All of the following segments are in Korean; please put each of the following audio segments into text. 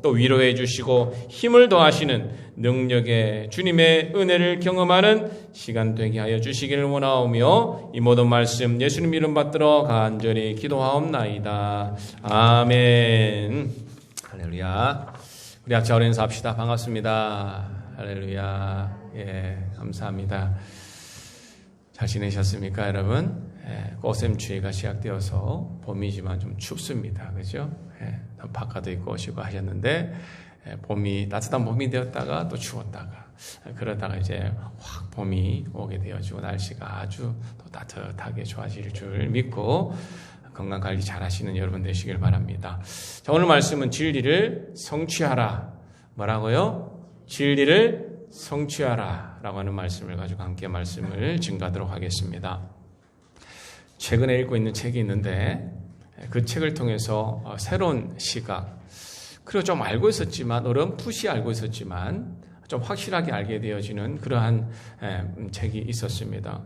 또 위로해 주시고 힘을 더하시는 능력의 주님의 은혜를 경험하는 시간 되게 하여 주시기를 원하오며 이 모든 말씀 예수님 이름 받들어 간절히 기도하옵나이다. 아멘. 할렐루야. 우리 같이 어린 인사합시다. 반갑습니다. 할렐루야. 예, 감사합니다. 잘 지내셨습니까, 여러분? 예, 꽃샘추위가 시작되어서 봄이지만 좀 춥습니다. 그죠? 예, 바깥도 입고 오시고 하셨는데, 예, 봄이, 따뜻한 봄이 되었다가 또 추웠다가, 그러다가 이제 확 봄이 오게 되어지고 날씨가 아주 또 따뜻하게 좋아질 줄 믿고 건강 관리 잘 하시는 여러분 되시길 바랍니다. 자, 오늘 말씀은 진리를 성취하라. 뭐라고요? 진리를 성취하라 라고 하는 말씀을 가지고 함께 말씀을 증거하도록 하겠습니다. 최근에 읽고 있는 책이 있는데 그 책을 통해서 새로운 시각, 그리고 좀 알고 있었지만 어렴풋이 알고 있었지만 좀 확실하게 알게 되어지는 그러한 책이 있었습니다.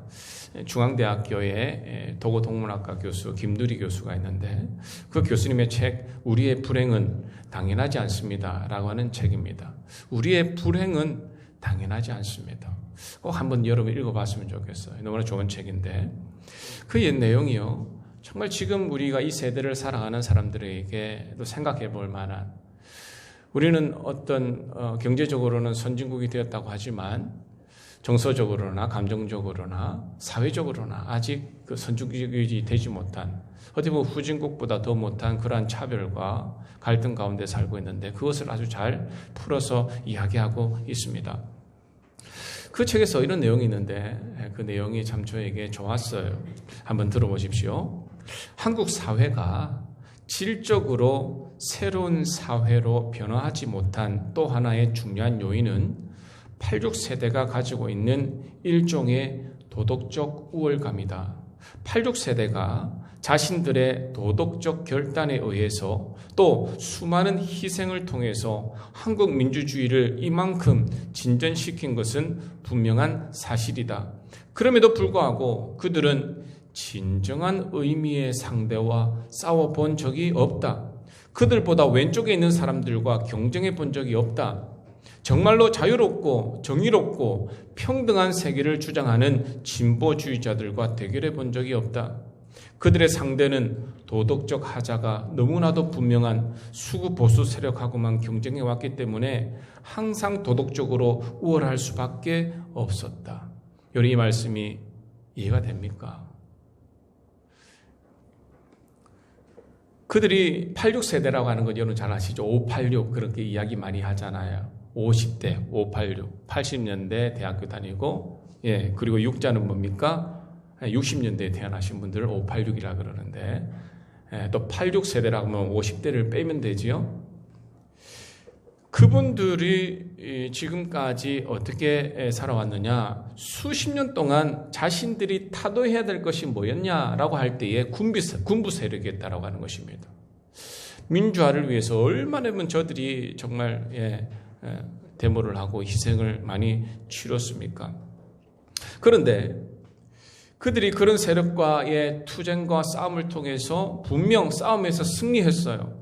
중앙대학교의 도고동문학과 교수 김두리 교수가 있는데 그 교수님의 책 우리의 불행은 당연하지 않습니다 라고 하는 책입니다. 우리의 불행은 당연하지 않습니다. 꼭 한번 여러분 읽어봤으면 좋겠어요. 너무나 좋은 책인데 그 옛 내용이요, 정말 지금 우리가 이 세대를 살아가는 사람들에게도 생각해 볼 만한, 우리는 어떤 경제적으로는 선진국이 되었다고 하지만 정서적으로나 감정적으로나 사회적으로나 아직 그 선진국이 되지 못한, 어떻게 보면 후진국보다 더 못한 그러한 차별과 갈등 가운데 살고 있는데 그것을 아주 잘 풀어서 이야기하고 있습니다. 그 책에서 이런 내용이 있는데 그 내용이 참 저에게 좋았어요. 한번 들어보십시오. 한국 사회가 질적으로 새로운 사회로 변화하지 못한 또 하나의 중요한 요인은 86세대가 가지고 있는 일종의 도덕적 우월감이다. 86세대가 자신들의 도덕적 결단에 의해서 또 수많은 희생을 통해서 한국 민주주의를 이만큼 진전시킨 것은 분명한 사실이다. 그럼에도 불구하고 그들은 진정한 의미의 상대와 싸워본 적이 없다. 그들보다 왼쪽에 있는 사람들과 경쟁해 본 적이 없다. 정말로 자유롭고 정의롭고 평등한 세계를 주장하는 진보주의자들과 대결해 본 적이 없다. 그들의 상대는 도덕적 하자가 너무나도 분명한 수구 보수 세력하고만 경쟁해 왔기 때문에 항상 도덕적으로 우월할 수밖에 없었다. 여러분, 이 말씀이 이해가 됩니까? 그들이 86세대라고 하는 건 여러분 잘 아시죠? 586 그렇게 이야기 많이 하잖아요. 50대, 586, 80년대 대학교 다니고, 예, 그리고 6자는 뭡니까? 60년대에 태어나신 분들을 586이라 그러는데, 예, 또 86세대라고 하면 50대를 빼면 되지요? 그분들이 지금까지 어떻게 살아왔느냐? 수십 년 동안 자신들이 타도해야 될 것이 뭐였냐라고 할 때에 군부 세력이었다라고 하는 것입니다. 민주화를 위해서 얼마나 저들이 정말 데모를 하고 희생을 많이 치렀습니까? 그런데 그들이 그런 세력과의 투쟁과 싸움을 통해서 분명 싸움에서 승리했어요.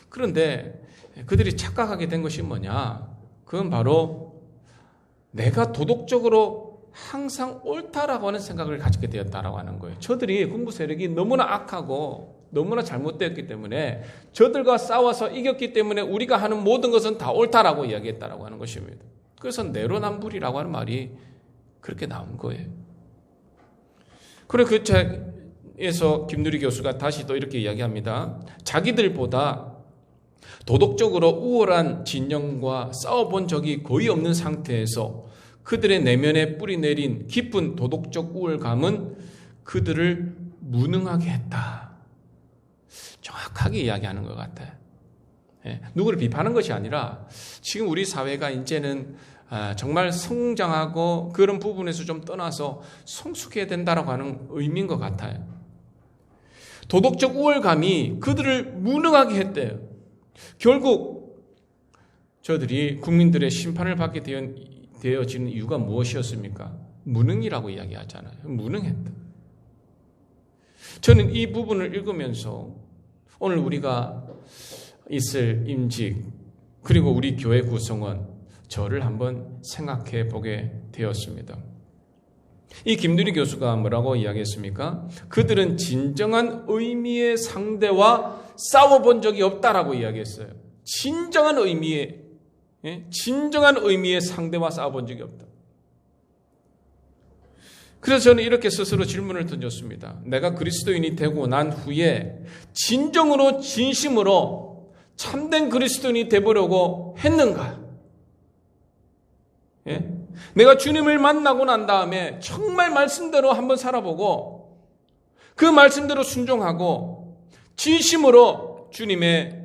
그런데 그들이 착각하게 된 것이 뭐냐? 그건 바로 내가 도덕적으로 항상 옳다라고 하는 생각을 가지게 되었다라고 하는 거예요. 저들이 군부 세력이 너무나 악하고 너무나 잘못되었기 때문에 저들과 싸워서 이겼기 때문에 우리가 하는 모든 것은 다 옳다라고 이야기했다라고 하는 것입니다. 그래서 내로남불이라고 하는 말이 그렇게 나온 거예요. 그리고 그 책에서 김두리 교수가 다시 또 이렇게 이야기합니다. 자기들보다 도덕적으로 우월한 진영과 싸워본 적이 거의 없는 상태에서 그들의 내면에 뿌리내린 깊은 도덕적 우월감은 그들을 무능하게 했다. 정확하게 이야기하는 것 같아요. 누구를 비판하는 것이 아니라 지금 우리 사회가 이제는 정말 성장하고 그런 부분에서 좀 떠나서 성숙해야 된다라고 하는 의미인 것 같아요. 도덕적 우월감이 그들을 무능하게 했대요. 결국 저들이 국민들의 심판을 받게 되어지는 이유가 무엇이었습니까? 무능이라고 이야기하잖아요. 무능했다. 저는 이 부분을 읽으면서 오늘 우리가 있을 임직, 그리고 우리 교회 구성원, 저를 한번 생각해 보게 되었습니다. 이 김두리 교수가 뭐라고 이야기했습니까? 그들은 진정한 의미의 상대와 싸워본 적이 없다라고 이야기했어요. 진정한 의미의 상대와 싸워본 적이 없다. 그래서 저는 이렇게 스스로 질문을 던졌습니다. 내가 그리스도인이 되고 난 후에 진정으로 진심으로 참된 그리스도인이 되보려고 했는가? 내가 주님을 만나고 난 다음에 정말 말씀대로 한번 살아보고 그 말씀대로 순종하고 진심으로 주님의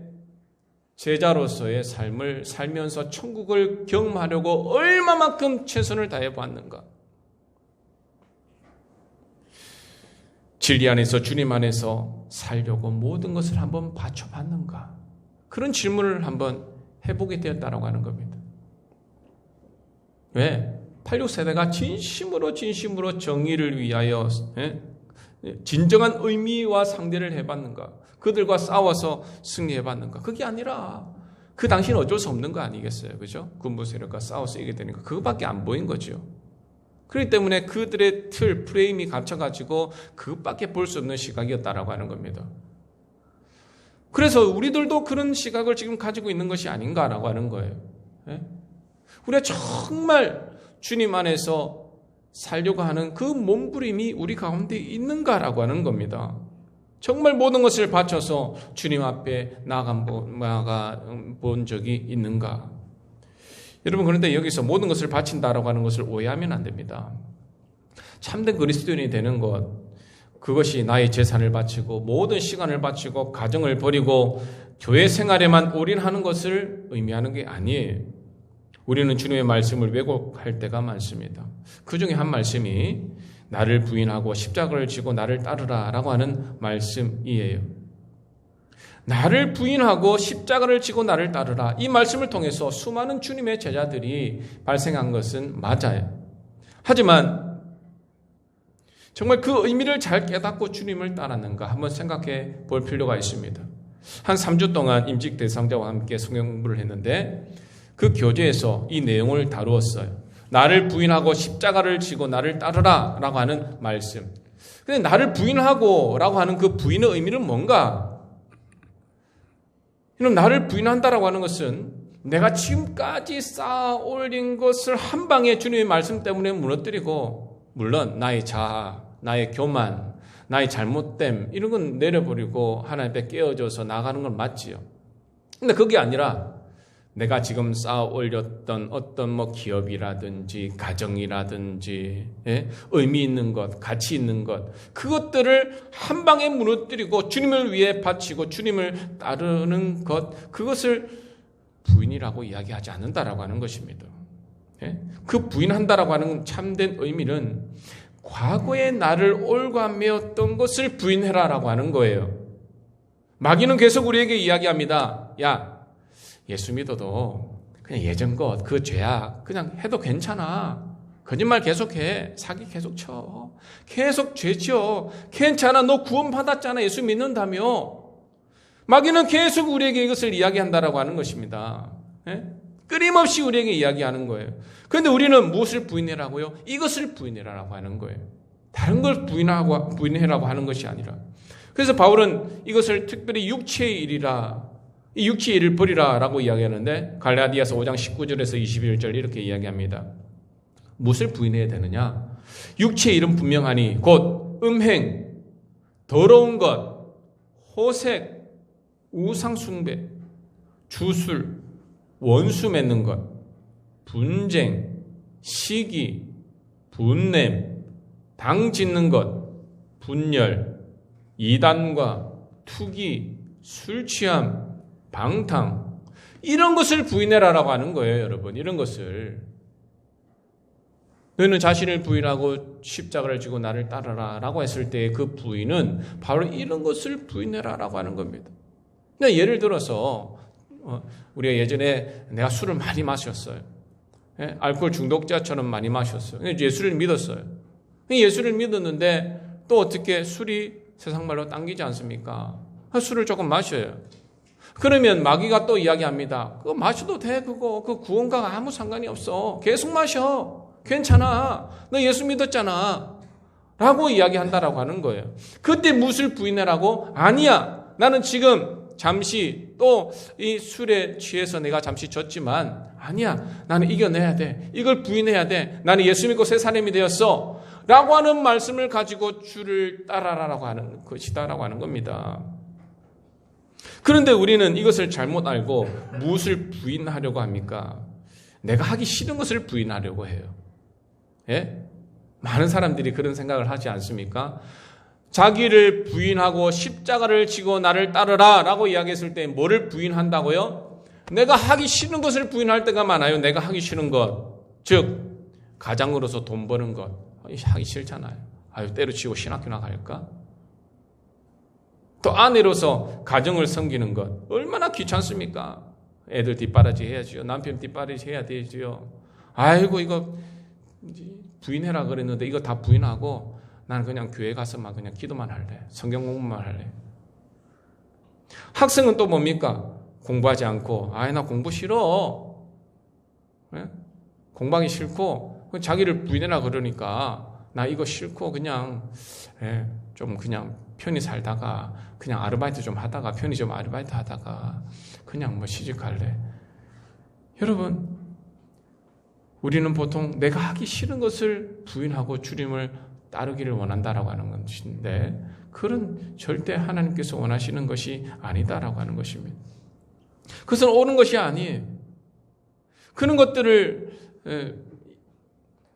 제자로서의 삶을 살면서 천국을 경험하려고 얼마만큼 최선을 다해 보았는가? 진리 안에서 주님 안에서 살려고 모든 것을 한번 바쳐봤는가? 그런 질문을 한번 해보게 되었다라고 하는 겁니다. 왜? 86세대가 진심으로 정의를 위하여 진정한 의미와 상대를 해봤는가? 그들과 싸워서 승리해봤는가? 그게 아니라 그 당시는 어쩔 수 없는 거 아니겠어요? 그죠? 군부 세력과 싸워서 이기게 되니까 그것밖에 안 보인 거죠. 그렇기 때문에 그들의 틀, 프레임이 갇혀가지고 그것밖에 볼 수 없는 시각이었다라고 하는 겁니다. 그래서 우리들도 그런 시각을 지금 가지고 있는 것이 아닌가라고 하는 거예요. 우리가 정말 주님 안에서 살려고 하는 그 몸부림이 우리 가운데 있는가라고 하는 겁니다. 정말 모든 것을 바쳐서 주님 앞에 나아가 본 적이 있는가? 여러분, 그런데 여기서 모든 것을 바친다라고 하는 것을 오해하면 안 됩니다. 참된 그리스도인이 되는 것, 그것이 나의 재산을 바치고 모든 시간을 바치고 가정을 버리고 교회 생활에만 올인하는 것을 의미하는 게 아니에요. 우리는 주님의 말씀을 왜곡할 때가 많습니다. 그 중에 한 말씀이 나를 부인하고 십자가를 지고 나를 따르라 라고 하는 말씀이에요. 나를 부인하고 십자가를 지고 나를 따르라. 이 말씀을 통해서 수많은 주님의 제자들이 발생한 것은 맞아요. 하지만 정말 그 의미를 잘 깨닫고 주님을 따랐는가 한번 생각해 볼 필요가 있습니다. 한 3주 동안 임직 대상자와 함께 성경 공부를 했는데 그 교재에서 이 내용을 다루었어요. 나를 부인하고 십자가를 지고 나를 따르라 라고 하는 말씀. 근데 나를 부인하고 라고 하는 그 부인의 의미는 뭔가? 그럼 나를 부인한다라고 하는 것은 내가 지금까지 쌓아 올린 것을 한 방에 주님의 말씀 때문에 무너뜨리고, 물론 나의 자아, 나의 교만, 나의 잘못됨 이런 건 내려버리고 하나님 앞에 깨어져서 나가는 건 맞지요. 근데 그게 아니라 내가 지금 쌓아 올렸던 어떤 기업이라든지 가정이라든지 의미 있는 것, 가치 있는 것, 그것들을 한 방에 무너뜨리고 주님을 위해 바치고 주님을 따르는 것, 그것을 부인이라고 이야기하지 않는다라고 하는 것입니다. 그 부인한다라고 하는 참된 의미는 과거에 나를 올가매었던 것을 부인해라라고 하는 거예요. 마귀는 계속 우리에게 이야기합니다. 야, 예수 믿어도 그냥 예전 것, 그 죄악 그냥 해도 괜찮아. 거짓말 계속해. 사기 계속 쳐. 계속 죄 지어. 괜찮아. 너 구원받았잖아. 예수 믿는다며. 마귀는 계속 우리에게 이것을 이야기한다라고 하는 것입니다. 끊임없이 우리에게 이야기하는 거예요. 그런데 우리는 무엇을 부인해라고요? 이것을 부인해라라고 하는 거예요. 다른 걸 부인해라고 하는 것이 아니라. 그래서 바울은 이것을 특별히 육체의 일이라, 이 육체의 일을 버리라 라고 이야기하는데 갈라디아서 5장 19절에서 21절 이렇게 이야기합니다. 무엇을 부인해야 되느냐? 육체의 일은 분명하니 곧 음행, 더러운 것, 호색, 우상숭배, 주술, 원수 맺는 것, 분쟁, 시기, 분냄, 당 짓는 것, 분열, 이단과 투기, 술 취함, 방탕, 이런 것을 부인해라라고 하는 거예요, 여러분. 이런 것을. 너희는 자신을 부인하고 십자가를 지고 나를 따르라 라고 했을 때 그 부인은 바로 이런 것을 부인해라라고 하는 겁니다. 그러니까 예를 들어서 우리가 예전에 내가 술을 많이 마셨어요. 알코올 중독자처럼 많이 마셨어요. 예수를 믿었어요. 예수를 믿었는데 또 어떻게 술이 세상 말로 당기지 않습니까? 술을 조금 마셔요. 그러면 마귀가 또 이야기합니다. 그거 마셔도 돼. 그거 그 구원과 아무 상관이 없어. 계속 마셔. 괜찮아. 너 예수 믿었잖아. 라고 이야기한다라고 하는 거예요. 그때 무엇을 부인하라고? 아니야. 나는 지금 잠시 또 이 술에 취해서 내가 잠시 졌지만 아니야. 나는 이겨내야 돼. 이걸 부인해야 돼. 나는 예수 믿고 새 사람이 되었어. 라고 하는 말씀을 가지고 주를 따라라라고 하는 것이다라고 하는 겁니다. 그런데 우리는 이것을 잘못 알고 무엇을 부인하려고 합니까? 내가 하기 싫은 것을 부인하려고 해요. 예? 많은 사람들이 그런 생각을 하지 않습니까? 자기를 부인하고 십자가를 지고 나를 따르라 라고 이야기했을 때 뭐를 부인한다고요? 내가 하기 싫은 것을 부인할 때가 많아요. 내가 하기 싫은 것. 즉 가장으로서 돈 버는 것. 하기 싫잖아요. 아유 때려치고 신학교나 갈까? 또 아내로서 가정을 섬기는 것. 얼마나 귀찮습니까? 애들 뒷바라지 해야지요. 남편 뒷바라지 해야 되지요. 아이고 이거 부인해라 그랬는데 이거 다 부인하고 나는 그냥 교회 가서만 그냥 기도만 할래. 성경 공부만 할래. 학생은 또 뭡니까? 공부하지 않고 나 공부 싫어. 네? 공부하기 싫고 자기를 부인해라 그러니까 나 이거 싫고 그냥 좀 그냥 편히 살다가 그냥 아르바이트 좀 하다가 편의점 아르바이트 하다가 그냥 뭐 시집갈래. 여러분 우리는 보통 내가 하기 싫은 것을 부인하고 주님을 따르기를 원한다라고 하는 것인데 그런 절대 하나님께서 원하시는 것이 아니다라고 하는 것입니다. 그것은 옳은 것이 아니에요. 그런 것들을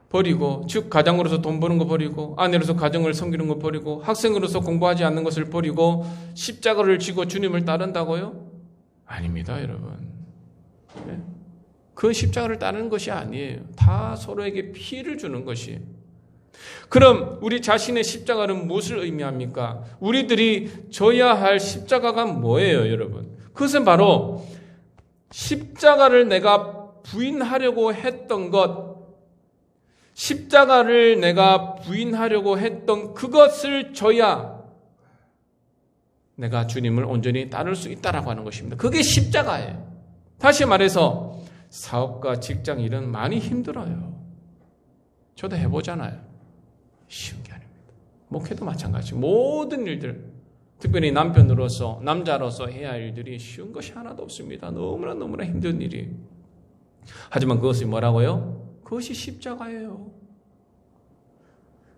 버리고 즉 가장으로서 돈 버는 거 버리고 아내로서 가정을 섬기는 거 버리고 학생으로서 공부하지 않는 것을 버리고 십자가를 지고 주님을 따른다고요? 아닙니다 여러분. 그 십자가를 따르는 것이 아니에요. 다 서로에게 피해를 주는 것이에요. 그럼 우리 자신의 십자가는 무엇을 의미합니까? 우리들이 져야 할 십자가가 뭐예요 여러분? 그것은 바로 십자가를 내가 부인하려고 했던 것, 십자가를 내가 부인하려고 했던 그것을 져야 내가 주님을 온전히 따를 수 있다라고 하는 것입니다. 그게 십자가예요. 다시 말해서 사업과 직장 일은 많이 힘들어요. 저도 해보잖아요. 쉬운 게 아닙니다. 목회도 마찬가지. 모든 일들, 특별히 남편으로서 남자로서 해야 할 일들이 쉬운 것이 하나도 없습니다. 너무나 힘든 일이. 하지만 그것이 뭐라고요? 그것이 십자가예요.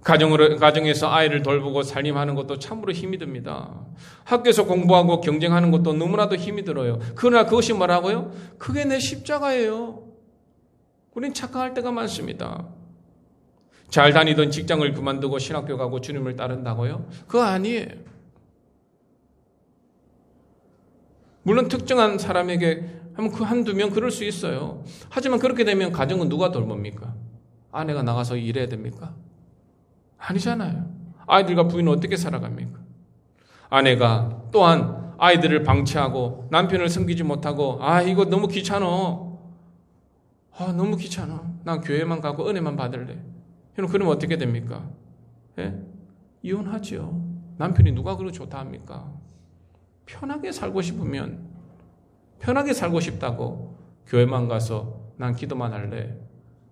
가정에서 아이를 돌보고 살림하는 것도 참으로 힘이 듭니다. 학교에서 공부하고 경쟁하는 것도 너무나도 힘이 들어요. 그러나 그것이 뭐라고요? 그게 내 십자가예요. 우린 착각할 때가 많습니다. 잘 다니던 직장을 그만두고 신학교 가고 주님을 따른다고요? 그거 아니에요. 물론 특정한 사람에게 하면 그 한두 명 그럴 수 있어요. 하지만 그렇게 되면 가정은 누가 돌봅니까? 아내가 나가서 일해야 됩니까? 아니잖아요. 아이들과 부인은 어떻게 살아갑니까? 아내가 또한 아이들을 방치하고 남편을 섬기지 못하고 이거 너무 귀찮아. 너무 귀찮아. 난 교회만 가고 은혜만 받을래. 그러면 어떻게 됩니까? 이혼하지요. 남편이 누가 그렇게 좋다 합니까? 편하게 살고 싶으면 편하게 살고 싶다고 교회만 가서 난 기도만 할래.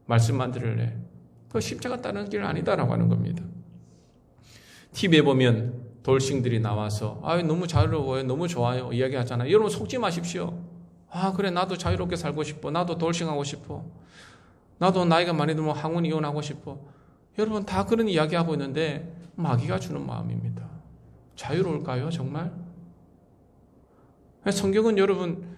말씀만 들을래. 그 십자가 따르는 길 아니다라고 하는 겁니다. TV에 보면 돌싱들이 나와서 너무 자유로워요. 너무 좋아요. 이야기하잖아요. 여러분 속지 마십시오. 그래 나도 자유롭게 살고 싶어. 나도 돌싱하고 싶어. 나도 나이가 많이 들면 항운 이혼하고 싶어. 여러분 다 그런 이야기하고 있는데 마귀가 주는 마음입니다. 자유로울까요? 정말? 성경은 여러분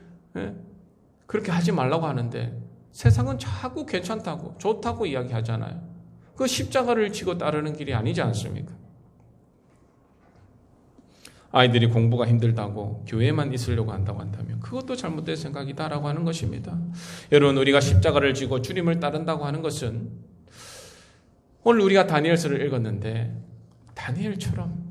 그렇게 하지 말라고 하는데 세상은 자꾸 괜찮다고 좋다고 이야기하잖아요. 그 십자가를 지고 따르는 길이 아니지 않습니까? 아이들이 공부가 힘들다고 교회만 있으려고 한다고 한다면 그것도 잘못된 생각이다라고 하는 것입니다. 여러분 우리가 십자가를 지고 주님을 따른다고 하는 것은 오늘 우리가 다니엘서를 읽었는데 다니엘처럼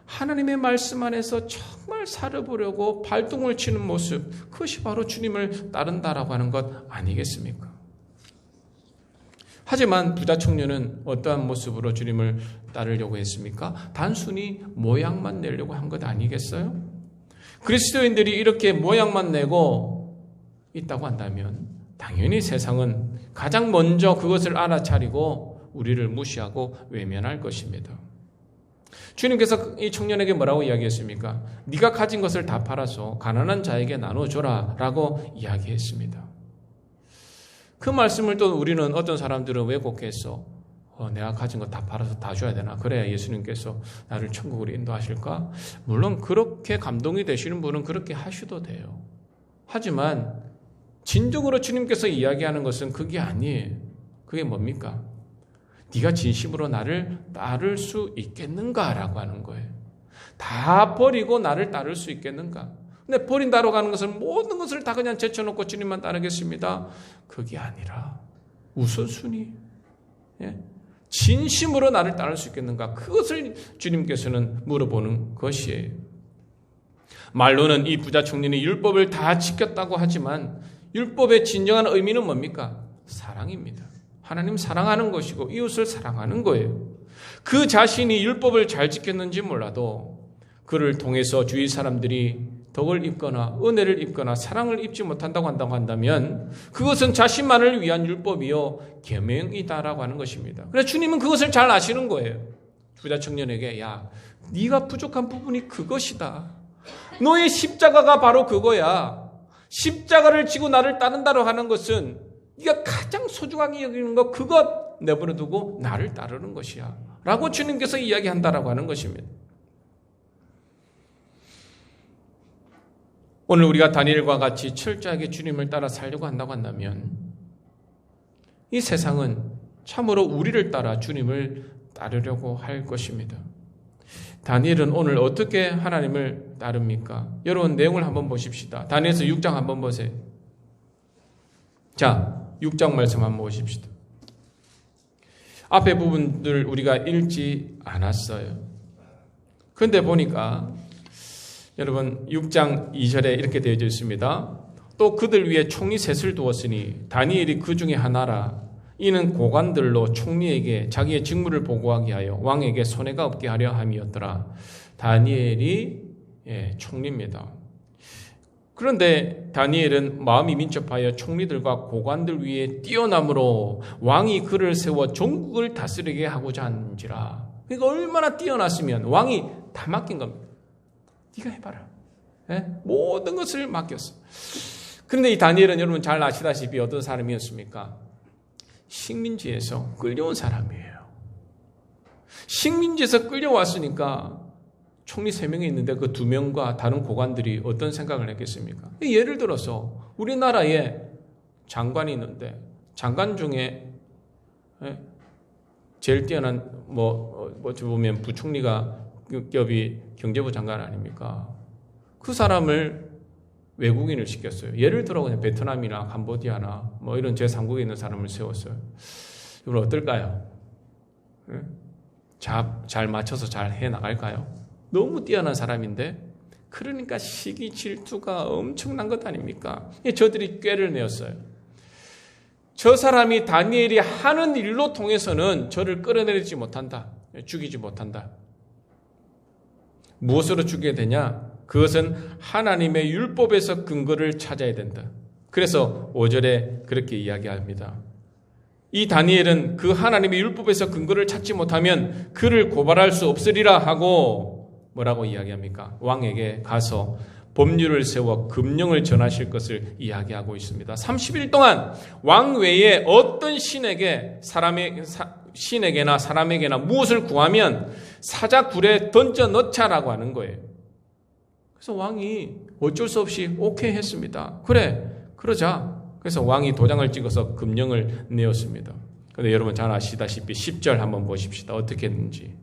하나님의 말씀 안에서 정말 살아보려고 발동을 치는 모습, 그것이 바로 주님을 따른다라고 하는 것 아니겠습니까? 하지만 부자 청년은 어떠한 모습으로 주님을 따르려고 했습니까? 단순히 모양만 내려고 한 것 아니겠어요? 그리스도인들이 이렇게 모양만 내고 있다고 한다면 당연히 세상은 가장 먼저 그것을 알아차리고 우리를 무시하고 외면할 것입니다. 주님께서 이 청년에게 뭐라고 이야기했습니까? 네가 가진 것을 다 팔아서 가난한 자에게 나눠줘라 라고 이야기했습니다. 그 말씀을 또 우리는 어떤 사람들은 왜곡해서 내가 가진 거 다 팔아서 다 줘야 되나? 그래야 예수님께서 나를 천국으로 인도하실까? 물론 그렇게 감동이 되시는 분은 그렇게 하셔도 돼요. 하지만 진정으로 주님께서 이야기하는 것은 그게 아니에요. 그게 뭡니까? 네가 진심으로 나를 따를 수 있겠는가라고 하는 거예요. 다 버리고 나를 따를 수 있겠는가? 근데 버린다고 하는 것은 모든 것을 다 그냥 제쳐놓고 주님만 따르겠습니다. 그게 아니라 우선순위. 진심으로 나를 따를 수 있겠는가? 그것을 주님께서는 물어보는 것이에요. 말로는 이 부자 청년이 율법을 다 지켰다고 하지만 율법의 진정한 의미는 뭡니까? 사랑입니다. 하나님 사랑하는 것이고 이웃을 사랑하는 거예요. 그 자신이 율법을 잘 지켰는지 몰라도 그를 통해서 주위 사람들이 덕을 입거나 은혜를 입거나 사랑을 입지 못한다고 한다면 그것은 자신만을 위한 율법이요 계명이다라고 하는 것입니다. 그래서 주님은 그것을 잘 아시는 거예요. 부자 청년에게 야, 네가 부족한 부분이 그것이다. 너의 십자가가 바로 그거야. 십자가를 지고 나를 따른다고 하는 것은 네가 가장 소중하게 여기는 거 그것 내버려 두고 나를 따르는 것이야 라고 주님께서 이야기한다라고 하는 것입니다. 오늘 우리가 다니엘과 같이 철저하게 주님을 따라 살려고 한다고 한다면 이 세상은 참으로 우리를 따라 주님을 따르려고 할 것입니다. 다니엘은 오늘 어떻게 하나님을 따릅니까? 여러분 내용을 한번 보십시다. 다니엘서 6장 한번 보세요. 자, 6장 말씀 한번 보십시다. 앞에 부분들 우리가 읽지 않았어요. 그런데 보니까 여러분 6장 2절에 이렇게 되어져 있습니다. 또 그들 위에 총리 셋을 두었으니 다니엘이 그 중에 하나라. 이는 고관들로 총리에게 자기의 직무를 보고하게 하여 왕에게 손해가 없게 하려 함이었더라. 다니엘이 총리입니다. 그런데 다니엘은 마음이 민첩하여 총리들과 고관들 위에 뛰어남으로 왕이 그를 세워 전국을 다스리게 하고자 한지라. 그러니까 얼마나 뛰어났으면 왕이 다 맡긴 겁니다. 네가 해봐라. 모든 것을 맡겼어. 그런데 이 다니엘은 여러분 잘 아시다시피 어떤 사람이었습니까? 식민지에서 끌려온 사람이에요. 식민지에서 끌려왔으니까 총리 3명이 있는데 그 2명과 다른 고관들이 어떤 생각을 했겠습니까? 예를 들어서 우리나라에 장관이 있는데 장관 중에 제일 뛰어난 어찌 보면 부총리가 급이 경제부 장관 아닙니까? 그 사람을 외국인을 시켰어요. 예를 들어 그냥 베트남이나 캄보디아나 이런 제3국에 있는 사람을 세웠어요. 이건 어떨까요? 잘 맞춰서 잘 해나갈까요? 너무 뛰어난 사람인데 그러니까 시기 질투가 엄청난 것 아닙니까? 저들이 꾀를 내었어요. 저 사람이 다니엘이 하는 일로 통해서는 저를 끌어내리지 못한다. 죽이지 못한다. 무엇으로 죽게 되냐? 그것은 하나님의 율법에서 근거를 찾아야 된다. 그래서 5절에 그렇게 이야기합니다. 이 다니엘은 그 하나님의 율법에서 근거를 찾지 못하면 그를 고발할 수 없으리라 하고 뭐라고 이야기합니까? 왕에게 가서 법률을 세워 금령을 전하실 것을 이야기하고 있습니다. 30일 동안 왕 외에 어떤 신에게나 사람에게나 무엇을 구하면 사자굴에 던져 넣자라고 하는 거예요. 그래서 왕이 어쩔 수 없이 오케이 했습니다. 그래, 그러자. 그래서 왕이 도장을 찍어서 금령을 내었습니다. 그런데 여러분 잘 아시다시피 10절 한번 보십시다. 어떻게 했는지.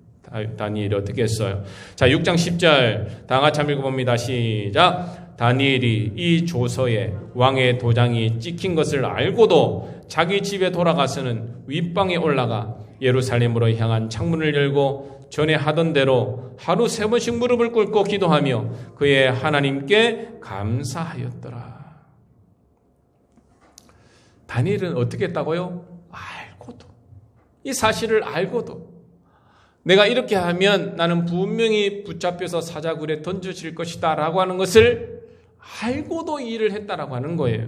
다니엘이 어떻게 했어요? 자, 6장 10절 다 같이 한번 읽어봅니다. 시작. 다니엘이 이 조서에 왕의 도장이 찍힌 것을 알고도 자기 집에 돌아가서는 윗방에 올라가 예루살렘으로 향한 창문을 열고 전에 하던 대로 하루 3번씩 무릎을 꿇고 기도하며 그의 하나님께 감사하였더라. 다니엘은 어떻게 했다고요? 알고도, 이 사실을 알고도 내가 이렇게 하면 나는 분명히 붙잡혀서 사자굴에 던져질 것이다 라고 하는 것을 알고도 이 일을 했다라고 하는 거예요.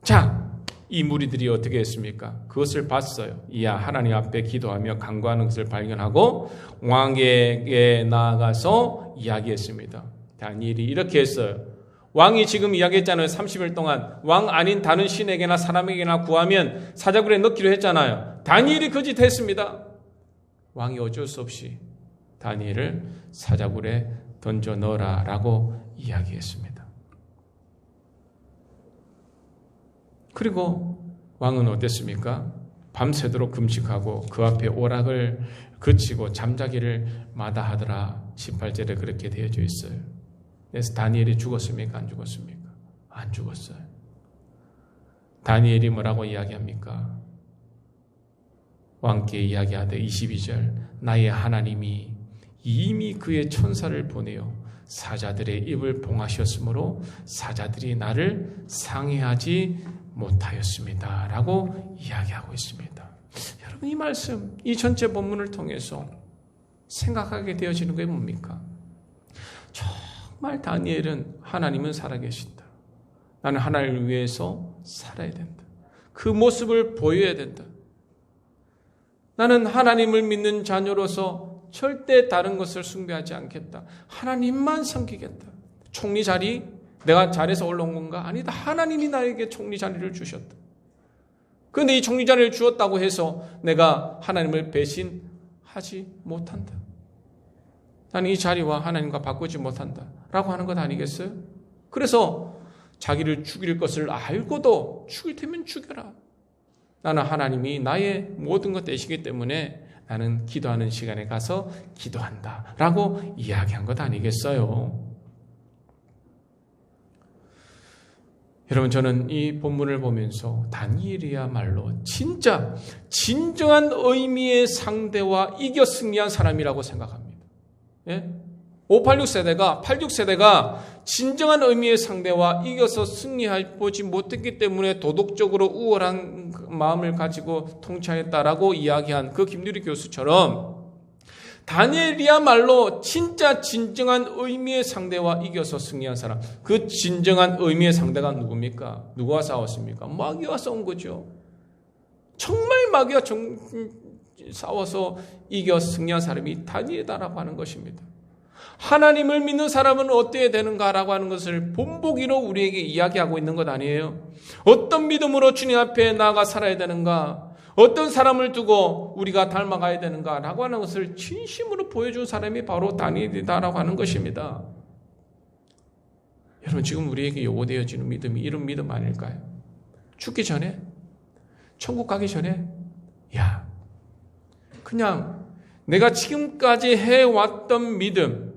자, 이 무리들이 어떻게 했습니까? 그것을 봤어요. 이야, 하나님 앞에 기도하며 간구하는 것을 발견하고 왕에게 나아가서 이야기했습니다. 다니엘이 이렇게 했어요. 왕이 지금 이야기했잖아요. 30일 동안 왕 아닌 다른 신에게나 사람에게나 구하면 사자굴에 넣기로 했잖아요. 다니엘이 그 짓 했습니다. 왕이 어쩔 수 없이 다니엘을 사자굴에 던져 넣어라 라고 이야기했습니다. 그리고 왕은 어땠습니까? 밤새도록 금식하고 그 앞에 오락을 그치고 잠자기를 마다하더라. 18절에 그렇게 되어져 있어요. 그래서 다니엘이 죽었습니까? 안 죽었습니까? 안 죽었어요. 다니엘이 뭐라고 이야기합니까? 왕께 이야기하되 22절 나의 하나님이 이미 그의 천사를 보내어 사자들의 입을 봉하셨으므로 사자들이 나를 상해하지 못하였습니다 라고 이야기하고 있습니다. 여러분, 이 말씀, 이 전체 본문을 통해서 생각하게 되어지는 게 뭡니까? 정말 다니엘은 하나님은 살아계신다. 나는 하나님을 위해서 살아야 된다. 그 모습을 보여야 된다. 나는 하나님을 믿는 자녀로서 절대 다른 것을 숭배하지 않겠다. 하나님만 섬기겠다. 총리 자리 내가 잘해서 올라온 건가? 아니다. 하나님이 나에게 총리 자리를 주셨다. 그런데 이 총리 자리를 주었다고 해서 내가 하나님을 배신하지 못한다. 나는 이 자리와 하나님과 바꾸지 못한다 라고 하는 것 아니겠어요? 그래서 자기를 죽일 것을 알고도 죽일 테면 죽여라. 나는 하나님이 나의 모든 것 되시기 때문에 나는 기도하는 시간에 가서 기도한다 라고 이야기한 것 아니겠어요? 여러분, 저는 이 본문을 보면서 다니엘이야말로 진짜 진정한 의미의 상대와 이겨 승리한 사람이라고 생각합니다. 예? 586 세대가, 86 세대가 진정한 의미의 상대와 이겨서 승리해보지 못했기 때문에 도덕적으로 우월한 마음을 가지고 통치했다라고 이야기한 그 김두리 교수처럼 다니엘이야말로 진짜 진정한 의미의 상대와 이겨서 승리한 사람. 그 진정한 의미의 상대가 누굽니까? 누구와 싸웠습니까? 마귀와 싸운 거죠. 정말 마귀와 싸워서 이겨 승리한 사람이 다니엘이다라고 하는 것입니다. 하나님을 믿는 사람은 어떻게 되는가라고 하는 것을 본보기로 우리에게 이야기하고 있는 것 아니에요? 어떤 믿음으로 주님 앞에 나아가 살아야 되는가? 어떤 사람을 두고 우리가 닮아가야 되는가라고 하는 것을 진심으로 보여준 사람이 바로 다니엘이다라고 하는 것입니다. 여러분, 지금 우리에게 요구되어지는 믿음이 이런 믿음 아닐까요? 죽기 전에, 천국 가기 전에, 야, 그냥 내가 지금까지 해왔던 믿음,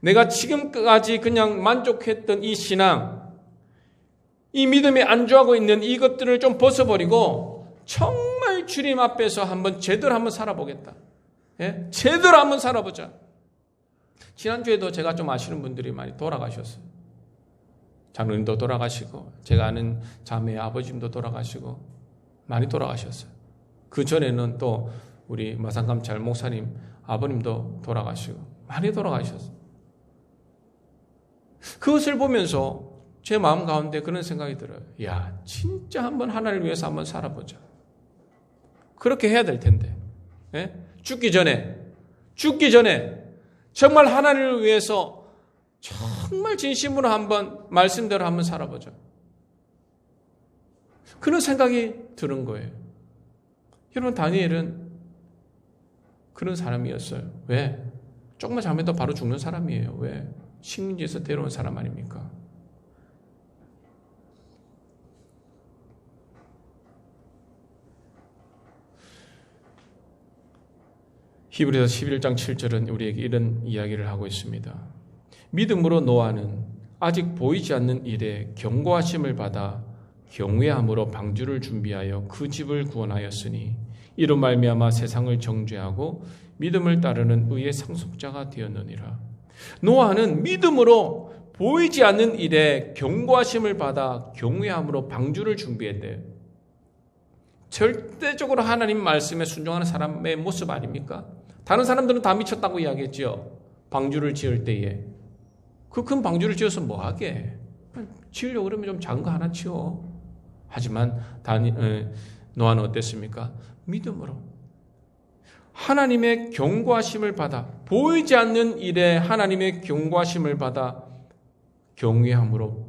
내가 지금까지 그냥 만족했던 이 신앙, 이 믿음에 안주하고 있는 이것들을 좀 벗어버리고 정말 주님 앞에서 제대로 한번 살아보겠다. 예? 제대로 한번 살아보자. 지난주에도 제가 좀 아시는 분들이 많이 돌아가셨어요. 장로님도 돌아가시고 제가 아는 자매의 아버님도 돌아가시고 많이 돌아가셨어요. 그 전에는 또 우리 마산감찰 목사님 아버님도 돌아가시고 많이 돌아가셨어요. 그것을 보면서 제 마음 가운데 그런 생각이 들어요. 야, 진짜 한번 하나님을 위해서 한번 살아보자. 그렇게 해야 될 텐데. 예? 죽기 전에 정말 하나님을 위해서 정말 진심으로 한번 말씀대로 한번 살아보자. 그런 생각이 드는 거예요. 여러분, 다니엘은 그런 사람이었어요. 왜? 조금만 잘못해도 바로 죽는 사람이에요. 왜? 식민지에서 데려온 사람 아닙니까? 히브리서 11장 7절은 우리에게 이런 이야기를 하고 있습니다. 믿음으로 노아는 아직 보이지 않는 일에 경고하심을 받아 경외함으로 방주를 준비하여 그 집을 구원하였으니 이로 말미암아 세상을 정죄하고 믿음을 따르는 의의 상속자가 되었느니라. 노아는 믿음으로 보이지 않는 일에 경고하심을 받아 경외함으로 방주를 준비했대요. 절대적으로 하나님 말씀에 순종하는 사람의 모습 아닙니까? 다른 사람들은 다 미쳤다고 이야기했죠. 방주를 지을 때에. 그 큰 방주를 지어서 뭐하게? 지으려고 그러면 좀 작은 거 하나 지어. 하지만 노아는 어땠습니까? 믿음으로 하나님의 경고하심을 받아, 보이지 않는 일에 하나님의 경고하심을 받아 경외함으로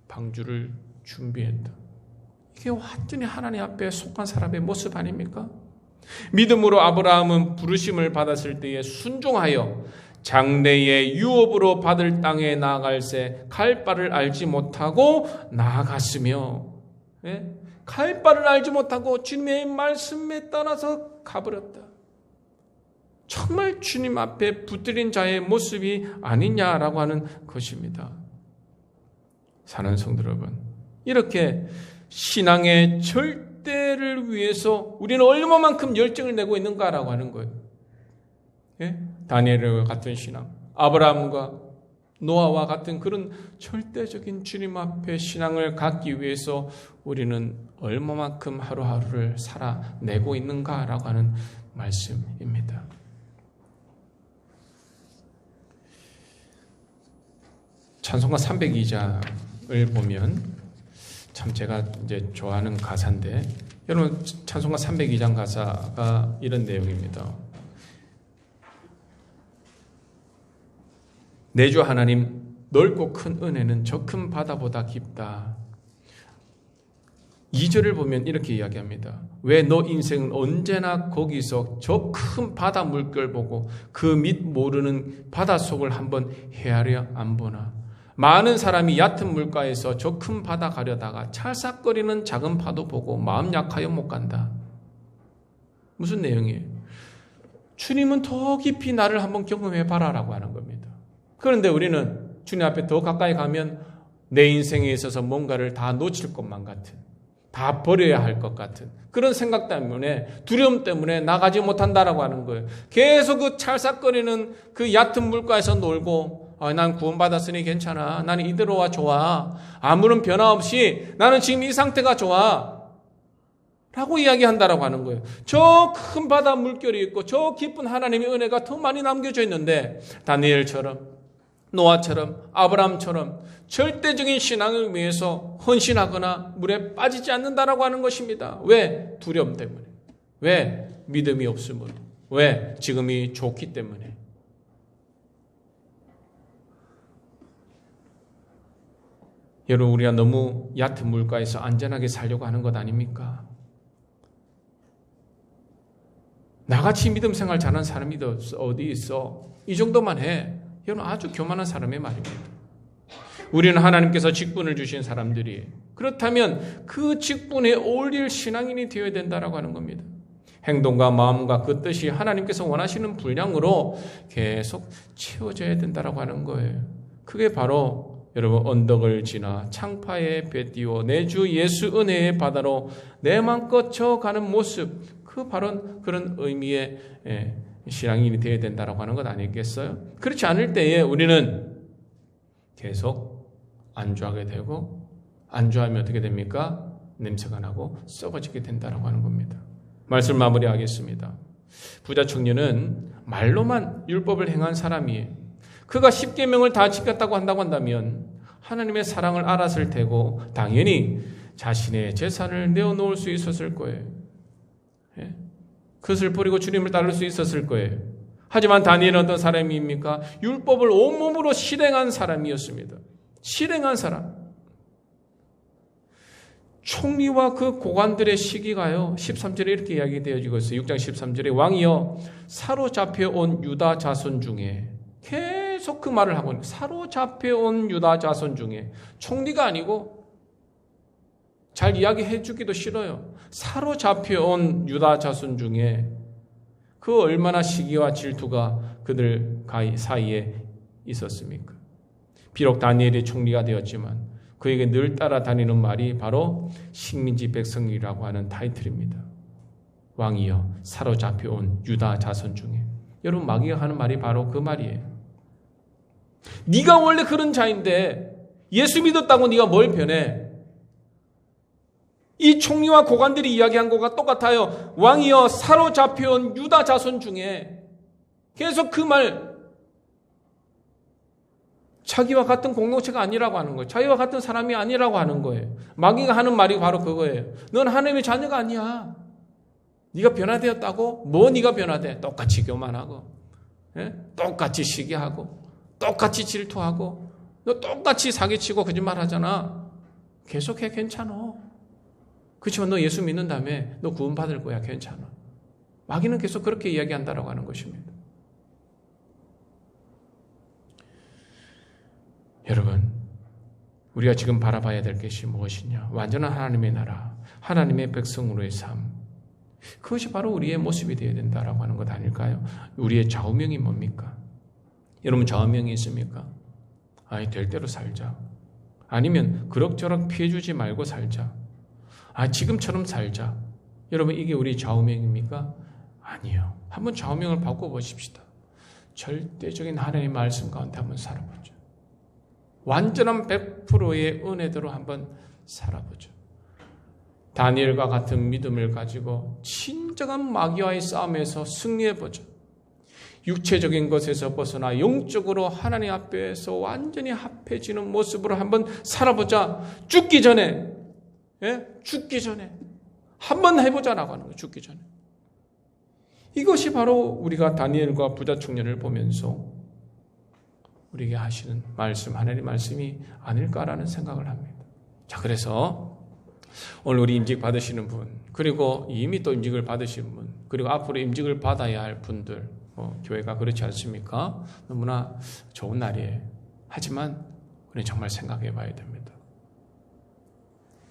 방주를 준비했다. 이게 완전히 하나님 앞에 속한 사람의 모습 아닙니까? 믿음으로 아브라함은 부르심을 받았을 때에 순종하여 장래의 유업으로 받을 땅에 나아갈새 갈 바를 알지 못하고 나아갔으며, 갈 바를 알지 못하고 주님의 말씀에 따라서 가버렸다. 정말 주님 앞에 붙들린 자의 모습이 아니냐라고 하는 것입니다. 사랑하는 성도 여러분, 이렇게 신앙의 절대를 위해서 우리는 얼마만큼 열정을 내고 있는가라고 하는 거예요. 다니엘과 같은 신앙, 아브라함과 노아와 같은 그런 절대적인 주님 앞에 신앙을 갖기 위해서 우리는 얼마만큼 하루하루를 살아내고 있는가라고 하는 말씀입니다. 찬송가 302장을 보면 참 제가 이제 좋아하는 가사인데, 여러분 찬송가 302장 가사가 이런 내용입니다. 내 주 하나님, 넓고 큰 은혜는 저 큰 바다보다 깊다. 2절을 보면 이렇게 이야기합니다. 왜 너 인생은 언제나 거기서 저 큰 바다 물결 보고 그 밑 모르는 바닷속을 한번 헤아려 안 보나. 많은 사람이 얕은 물가에서 저 큰 바다 가려다가 찰싹거리는 작은 파도 보고 마음 약하여 못 간다. 무슨 내용이에요? 주님은 더 깊이 나를 한번 경험해 봐라라고 하는 겁니다. 그런데 우리는 주님 앞에 더 가까이 가면 내 인생에 있어서 뭔가를 다 놓칠 것만 같은, 다 버려야 할 것 같은 그런 생각 때문에, 두려움 때문에 나가지 못한다라고 하는 거예요. 계속 그 찰싹거리는 그 얕은 물가에서 놀고, 난 구원받았으니 괜찮아, 나는 이대로와 좋아, 아무런 변화 없이 나는 지금 이 상태가 좋아 라고 이야기한다라고 하는 거예요. 저 큰 바다 물결이 있고 저 깊은 하나님의 은혜가 더 많이 남겨져 있는데, 다니엘처럼 노아처럼 아브라함처럼 절대적인 신앙을 위해서 헌신하거나 물에 빠지지 않는다라고 하는 것입니다. 왜? 두려움 때문에. 왜? 믿음이 없음으로. 왜? 지금이 좋기 때문에. 여러분, 우리가 너무 얕은 물가에서 안전하게 살려고 하는 것 아닙니까? 나같이 믿음 생활 잘하는 사람이 어디 있어? 이 정도만 해. 여러분, 아주 교만한 사람의 말입니다. 우리는 하나님께서 직분을 주신 사람들이, 그렇다면 그 직분에 어울릴 신앙인이 되어야 된다라고 하는 겁니다. 행동과 마음과 그 뜻이 하나님께서 원하시는 분량으로 계속 채워져야 된다라고 하는 거예요. 그게 바로 여러분, 언덕을 지나 창파에 배 띄워 내 주 예수 은혜의 바다로 내 맘껏 져가는 모습, 그 바로 그런 의미의 신앙인이 되어야 된다라고 하는 것 아니겠어요? 그렇지 않을 때에 우리는 계속 안주하게 되고, 안주하면 어떻게 됩니까? 냄새가 나고 썩어지게 된다라고 하는 겁니다. 말씀 마무리하겠습니다. 부자 청년은 말로만 율법을 행한 사람이에요. 그가 10계명을 다 지켰다고 한다면 하나님의 사랑을 알았을 테고 당연히 자신의 재산을 내어놓을 수 있었을 거예요. 그것을 버리고 주님을 따를 수 있었을 거예요. 하지만 다니엘은 어떤 사람입니까? 율법을 온몸으로 실행한 사람이었습니다. 실행한 사람. 총리와 그 고관들의 시기가요, 13절에 이렇게 이야기되어지고 있어요. 6장 13절에 왕이여 사로잡혀온 유다 자손 중에, 계속 그 말을 하고 있는, 사로잡혀온 유다 자손 중에, 총리가 아니고 잘 이야기해 주기도 싫어요. 사로잡혀온 유다 자손 중에 그 얼마나 시기와 질투가 그들 사이에 있었습니까? 비록 다니엘이 총리가 되었지만 그에게 늘 따라다니는 말이 바로 식민지 백성이라고 하는 타이틀입니다. 왕이여 사로잡혀온 유다 자손 중에. 여러분, 마귀가 하는 말이 바로 그 말이에요. 네가 원래 그런 자인데 예수 믿었다고 네가 뭘 변해? 이 총리와 고관들이 이야기한 것과 똑같아요. 왕이여 사로잡혀온 유다 자손 중에 계속 그 말, 자기와 같은 공동체가 아니라고 하는 거예요. 자기와 같은 사람이 아니라고 하는 거예요. 마귀가 하는 말이 바로 그거예요. 넌 하나님의 자녀가 아니야. 네가 변화되었다고? 뭐 네가 변화돼? 똑같이 교만하고, 똑같이 시기하고, 똑같이 질투하고, 너 똑같이 사기치고 거짓말하잖아. 계속해, 괜찮아. 그렇지만 너 예수 믿는 다음에 너 구원받을 거야, 괜찮아. 마귀는 계속 그렇게 이야기한다라고 하는 것입니다. 여러분, 우리가 지금 바라봐야 될 것이 무엇이냐? 완전한 하나님의 나라, 하나님의 백성으로의 삶. 그것이 바로 우리의 모습이 되어야 된다라고 하는 것 아닐까요? 우리의 좌우명이 뭡니까? 여러분, 좌우명이 있습니까? 될 대로 살자. 아니면 그럭저럭 피해주지 말고 살자. 지금처럼 살자. 여러분, 이게 우리 좌우명입니까? 아니요. 한번 좌우명을 바꿔보십시다. 절대적인 하나님의 말씀 가운데 한번 살아보죠. 완전한 100%의 은혜대로 한번 살아보죠. 다니엘과 같은 믿음을 가지고 진정한 마귀와의 싸움에서 승리해보죠. 육체적인 것에서 벗어나 영적으로 하나님 앞에서 완전히 합해지는 모습으로 한번 살아보자. 죽기 전에 한번 해보자라고 하는 거예요. 죽기 전에. 이것이 바로 우리가 다니엘과 부자 청년을 보면서 우리에게 하시는 말씀, 하나님의 말씀이 아닐까라는 생각을 합니다. 자, 그래서 오늘 우리 임직 받으시는 분, 그리고 이미 또 임직을 받으신 분, 그리고 앞으로 임직을 받아야 할 분들, 교회가 그렇지 않습니까? 너무나 좋은 날이에요. 하지만 우리는 정말 생각해 봐야 됩니다.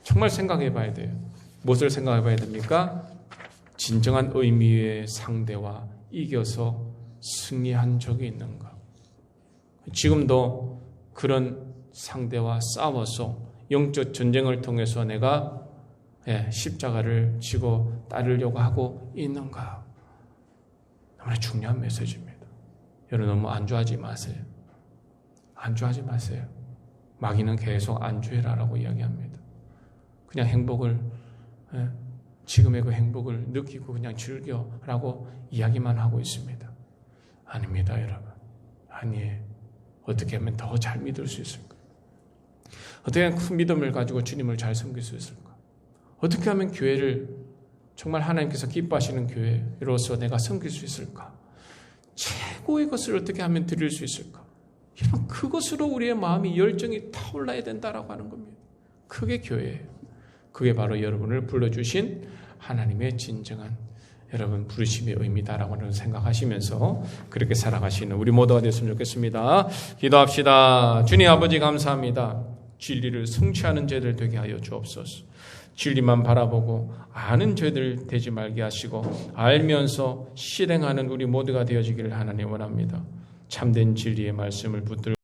정말 생각해 봐야 돼요. 무엇을 생각해 봐야 됩니까? 진정한 의미의 상대와 이겨서 승리한 적이 있는가? 지금도 그런 상대와 싸워서 영적 전쟁을 통해서 내가 십자가를 지고 따르려고 하고 있는가? 너무나 중요한 메시지입니다. 여러분, 너무 안주하지 마세요. 안주하지 마세요. 마귀는 계속 안주해라라고 이야기합니다. 그냥 행복을, 지금의 그 행복을 느끼고 그냥 즐겨라고 이야기만 하고 있습니다. 아닙니다, 여러분. 아니에요. 어떻게 하면 더 잘 믿을 수 있을까? 어떻게 하면 큰 믿음을 가지고 주님을 잘 섬길 수 있을까? 어떻게 하면 교회를 정말 하나님께서 기뻐하시는 교회로서 내가 섬길 수 있을까? 최고의 것을 어떻게 하면 드릴 수 있을까? 이런 그것으로 우리의 마음이 열정이 타올라야 된다라고 하는 겁니다. 그게 교회예요. 그게 바로 여러분을 불러주신 하나님의 진정한 여러분 부르심의 의미다라고 생각하시면서 그렇게 살아가시는 우리 모두가 되었으면 좋겠습니다. 기도합시다. 주님 아버지 감사합니다. 진리를 성취하는 죄들 되게 하여 주옵소서. 진리만 바라보고 아는 죄들 되지 말게 하시고 알면서 실행하는 우리 모두가 되어지기를 하나님 원합니다. 참된 진리의 말씀을 붙들고